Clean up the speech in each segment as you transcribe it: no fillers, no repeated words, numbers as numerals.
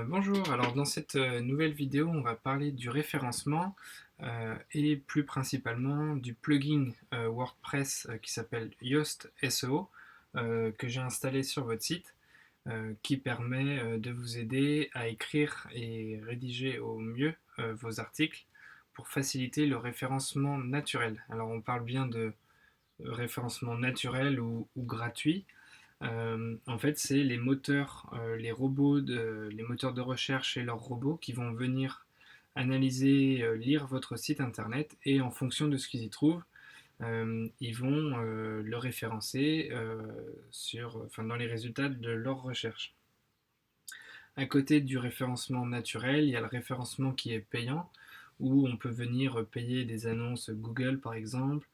Bonjour, alors dans cette nouvelle vidéo, on va parler du référencement et plus principalement du plugin WordPress qui s'appelle Yoast SEO que j'ai installé sur votre site qui permet de vous aider à écrire et rédiger au mieux vos articles pour faciliter le référencement naturel. Alors on parle bien de référencement naturel ou gratuit. En fait, c'est les moteurs, les robots, les moteurs de recherche et leurs robots qui vont venir analyser, lire votre site internet et en fonction de ce qu'ils y trouvent, ils vont le référencer dans les résultats de leur recherche. À côté du référencement naturel, il y a le référencement qui est payant, où on peut venir payer des annonces Google par exemple.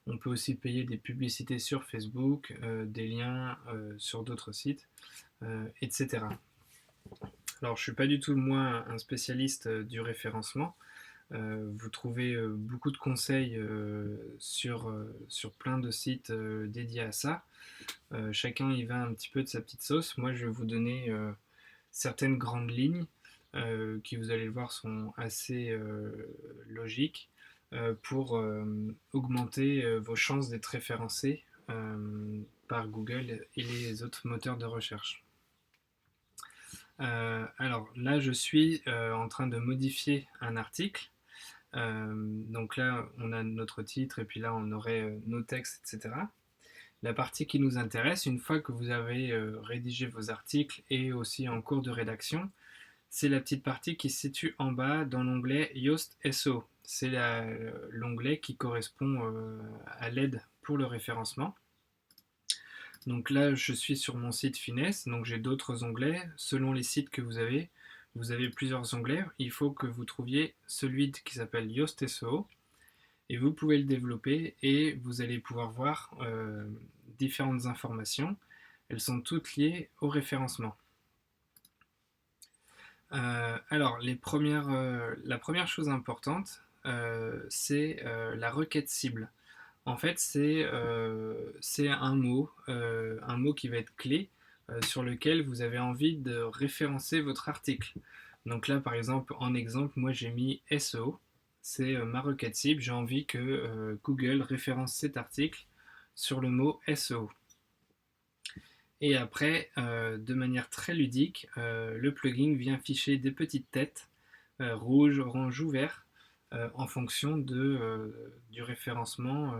On peut aussi payer des publicités sur Facebook, des liens sur d'autres sites, etc. Alors je ne suis pas du tout moi un spécialiste du référencement. Vous trouvez beaucoup de conseils sur plein de sites dédiés à ça. Chacun y va un petit peu de sa petite sauce. Moi je vais vous donner certaines grandes lignes qui, vous allez le voir, sont assez logiques pour augmenter vos chances d'être référencé par Google et les autres moteurs de recherche. Alors là, je suis en train de modifier un article. Donc là, on a notre titre et puis là, on aurait nos textes, etc. La partie qui nous intéresse, une fois que vous avez rédigé vos articles et aussi en cours de rédaction, c'est la petite partie qui se situe en bas dans l'onglet Yoast SEO. C'est l'onglet qui correspond à l'aide pour le référencement. Donc là, je suis sur mon site Finesse, donc j'ai d'autres onglets. Selon les sites que vous avez plusieurs onglets. Il faut que vous trouviez celui qui s'appelle Yoast SEO et vous pouvez le développer et vous allez pouvoir voir différentes informations. Elles sont toutes liées au référencement. Alors, la première chose importante, c'est la requête cible. En fait, c'est un mot qui va être clé sur lequel vous avez envie de référencer votre article. Donc là, par exemple, en exemple, moi j'ai mis SEO, c'est ma requête cible. J'ai envie que Google référence cet article sur le mot SEO. Et après, de manière très ludique, le plugin vient afficher des petites têtes rouge, orange ou vert en fonction du référencement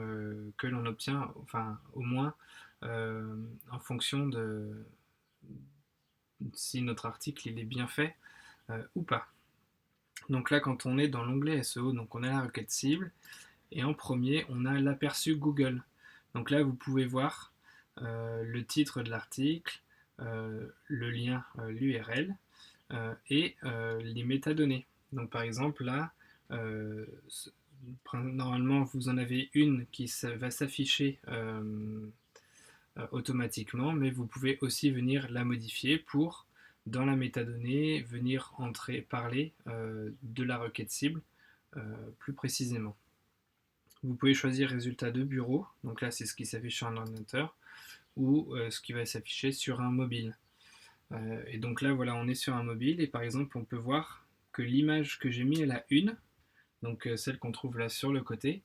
que l'on obtient, enfin au moins en fonction de si notre article il est bien fait ou pas. Donc là, quand on est dans l'onglet SEO, donc on a la requête cible et en premier on a l'aperçu Google. Donc là, vous pouvez voir le titre de l'article, le lien, l'URL et les métadonnées. Donc par exemple là, euh, normalement vous en avez une qui va s'afficher automatiquement, mais vous pouvez aussi venir la modifier pour, dans la métadonnée, venir parler de la requête cible plus précisément. Vous pouvez choisir résultat de bureau, donc là c'est ce qui s'affiche sur un ordinateur, ou ce qui va s'afficher sur un mobile. Et donc là, voilà, on est sur un mobile et par exemple, on peut voir que l'image que j'ai mis à la une, donc celle qu'on trouve là sur le côté,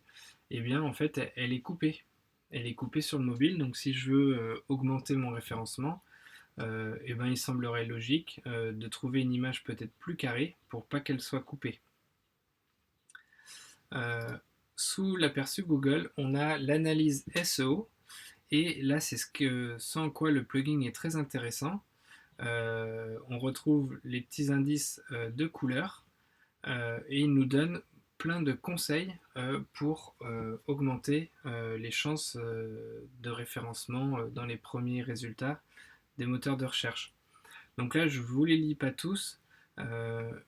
eh bien en fait, elle est coupée. Elle est coupée sur le mobile, donc si je veux augmenter mon référencement, eh ben, il semblerait logique de trouver une image peut-être plus carrée pour pas qu'elle soit coupée. Euh, Sous l'aperçu Google, on a l'analyse SEO, et là, c'est sans quoi le plugin est très intéressant. On retrouve les petits indices de couleurs et il nous donne plein de conseils pour augmenter les chances de référencement dans les premiers résultats des moteurs de recherche. Donc là, je ne vous les lis pas tous,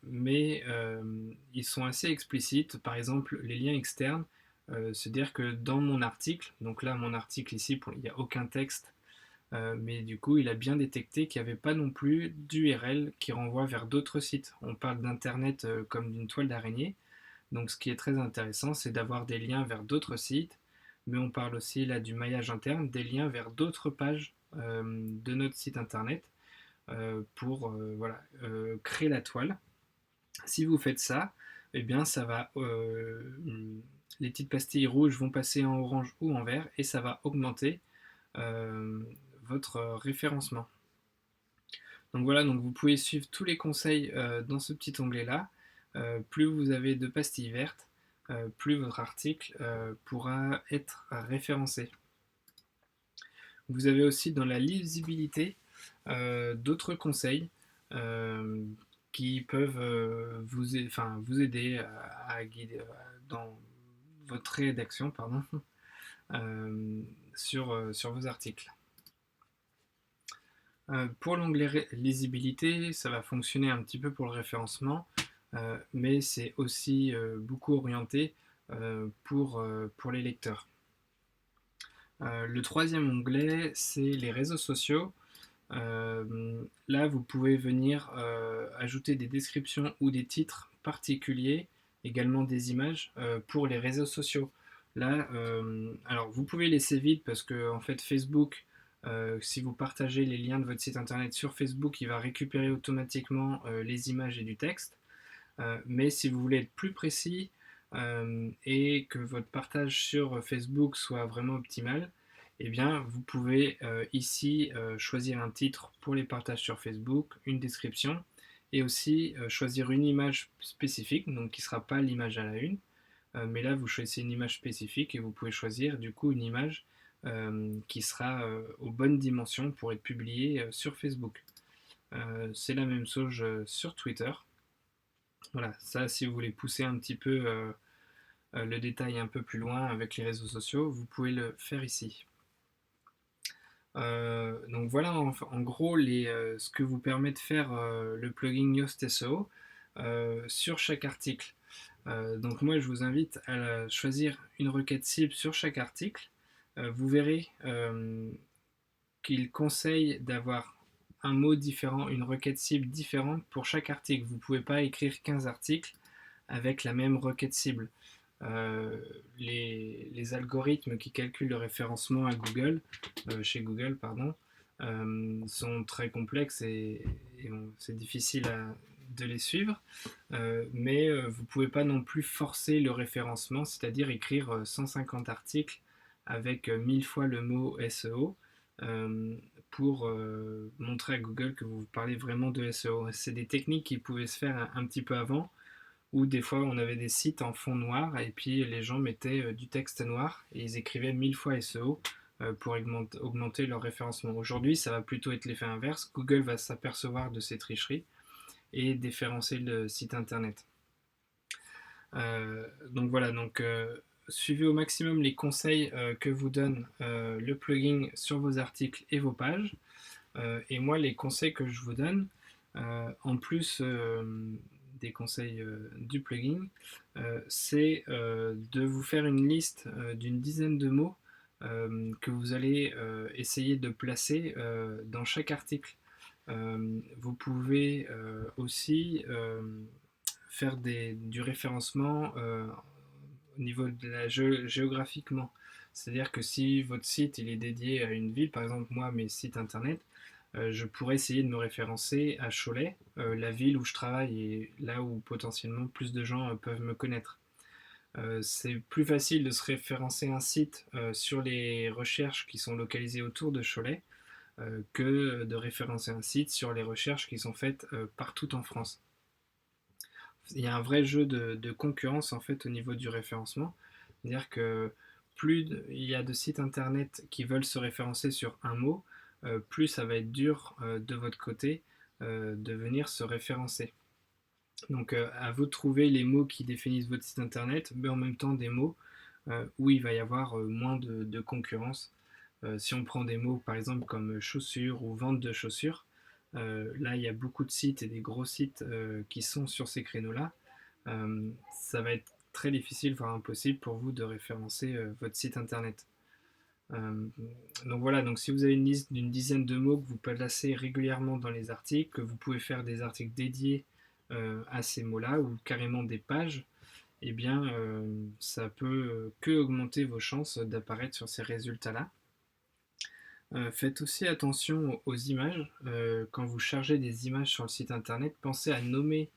mais ils sont assez explicites. Par exemple, les liens externes, c'est-à-dire que dans mon article, donc là, mon article ici, il n'y a aucun texte, mais du coup, il a bien détecté qu'il n'y avait pas non plus d'URL qui renvoie vers d'autres sites. On parle d'Internet comme d'une toile d'araignée. Donc ce qui est très intéressant, c'est d'avoir des liens vers d'autres sites, mais on parle aussi là du maillage interne, des liens vers d'autres pages de notre site Internet voilà, créer la toile. Si vous faites ça, eh bien ça va, les petites pastilles rouges vont passer en orange ou en vert et ça va augmenter euh, votre référencement. Donc voilà, donc vous pouvez suivre tous les conseils dans ce petit onglet-là. Plus vous avez de pastilles vertes, plus votre article pourra être référencé. Vous avez aussi dans la lisibilité d'autres conseils euh, qui peuvent vous aider à guider dans votre rédaction pardon, sur vos articles. Pour l'onglet lisibilité, ça va fonctionner un petit peu pour le référencement, mais c'est aussi beaucoup orienté pour les lecteurs. Le troisième onglet, c'est les réseaux sociaux. Là, vous pouvez venir ajouter des descriptions ou des titres particuliers, également des images pour les réseaux sociaux. Là, alors vous pouvez laisser vide parce que en fait Facebook, si vous partagez les liens de votre site internet sur Facebook, il va récupérer automatiquement les images et du texte. Mais si vous voulez être plus précis et que votre partage sur Facebook soit vraiment optimal, eh bien, vous pouvez ici choisir un titre pour les partages sur Facebook, une description, et aussi choisir une image spécifique, donc qui ne sera pas l'image à la une, mais là vous choisissez une image spécifique et vous pouvez choisir du coup une image qui sera aux bonnes dimensions pour être publiée sur Facebook. C'est la même chose sur Twitter. Voilà, ça si vous voulez pousser un petit peu le détail un peu plus loin avec les réseaux sociaux, vous pouvez le faire ici. Donc voilà en gros ce que vous permet de faire le plugin Yoast SEO sur chaque article. Donc moi je vous invite à choisir une requête cible sur chaque article. Vous verrez qu'il conseille d'avoir un mot différent, une requête cible différente pour chaque article. Vous ne pouvez pas écrire 15 articles avec la même requête cible. Les algorithmes qui calculent le référencement à Google, chez Google, pardon, sont très complexes et c'est difficile de les suivre, mais vous ne pouvez pas non plus forcer le référencement, c'est-à-dire écrire 150 articles avec 1000 fois le mot SEO pour montrer à Google que vous parlez vraiment de SEO. C'est des techniques qui pouvaient se faire un petit peu avant, où des fois on avait des sites en fond noir et puis les gens mettaient du texte noir et ils écrivaient 1000 fois SEO pour augmenter leur référencement. Aujourd'hui, ça va plutôt être l'effet inverse. Google va s'apercevoir de ces tricheries et déférencer le site internet. Donc voilà, suivez au maximum les conseils que vous donne le plugin sur vos articles et vos pages. Et moi, les conseils que je vous donne, en plus des conseils du plugin, c'est de vous faire une liste d'une dizaine de mots que vous allez essayer de placer dans chaque article. Vous pouvez aussi faire du référencement au niveau de géographiquement. C'est-à-dire que si votre site il est dédié à une ville, par exemple moi mes sites internet, je pourrais essayer de me référencer à Cholet, la ville où je travaille et là où potentiellement plus de gens peuvent me connaître. C'est plus facile de se référencer un site sur les recherches qui sont localisées autour de Cholet que de référencer un site sur les recherches qui sont faites partout en France. Il y a un vrai jeu de concurrence en fait au niveau du référencement. C'est-à-dire que plus il y a de sites internet qui veulent se référencer sur un mot, plus ça va être dur de votre côté de venir se référencer. Donc à vous de trouver les mots qui définissent votre site internet, mais en même temps des mots où il va y avoir moins de concurrence. Si on prend des mots par exemple comme chaussures ou vente de chaussures, là il y a beaucoup de sites et des gros sites qui sont sur ces créneaux-là. Ça va être très difficile, voire impossible pour vous de référencer votre site internet. Donc voilà, donc si vous avez une liste d'une dizaine de mots que vous placez régulièrement dans les articles, que vous pouvez faire des articles dédiés à ces mots-là ou carrément des pages, eh bien ça peut que augmenter vos chances d'apparaître sur ces résultats-là. Faites aussi attention aux images. Quand vous chargez des images sur le site internet, pensez à nommer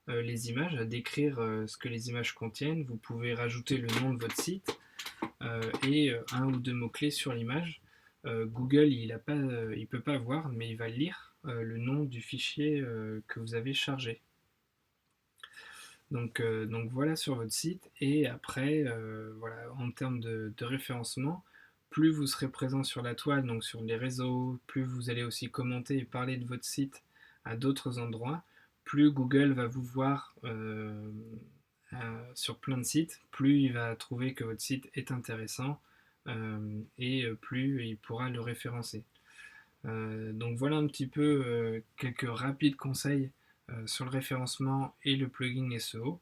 les images, à décrire ce que les images contiennent. Vous pouvez rajouter le nom de votre site et un ou deux mots-clés sur l'image. Google, il peut pas voir, mais il va lire le nom du fichier que vous avez chargé. Donc voilà sur votre site. Et après, voilà, en termes de référencement, plus vous serez présent sur la toile, donc sur les réseaux, plus vous allez aussi commenter et parler de votre site à d'autres endroits, plus Google va vous voir sur plein de sites, plus il va trouver que votre site est intéressant et plus il pourra le référencer. Donc voilà un petit peu quelques rapides conseils sur le référencement et le plugin SEO.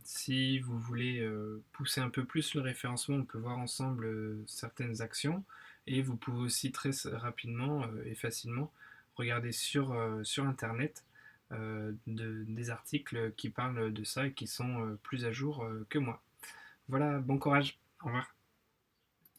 Si vous voulez pousser un peu plus le référencement, on peut voir ensemble certaines actions et vous pouvez aussi très rapidement et facilement regarder sur internet des articles qui parlent de ça et qui sont plus à jour que moi. Voilà, bon courage, au revoir.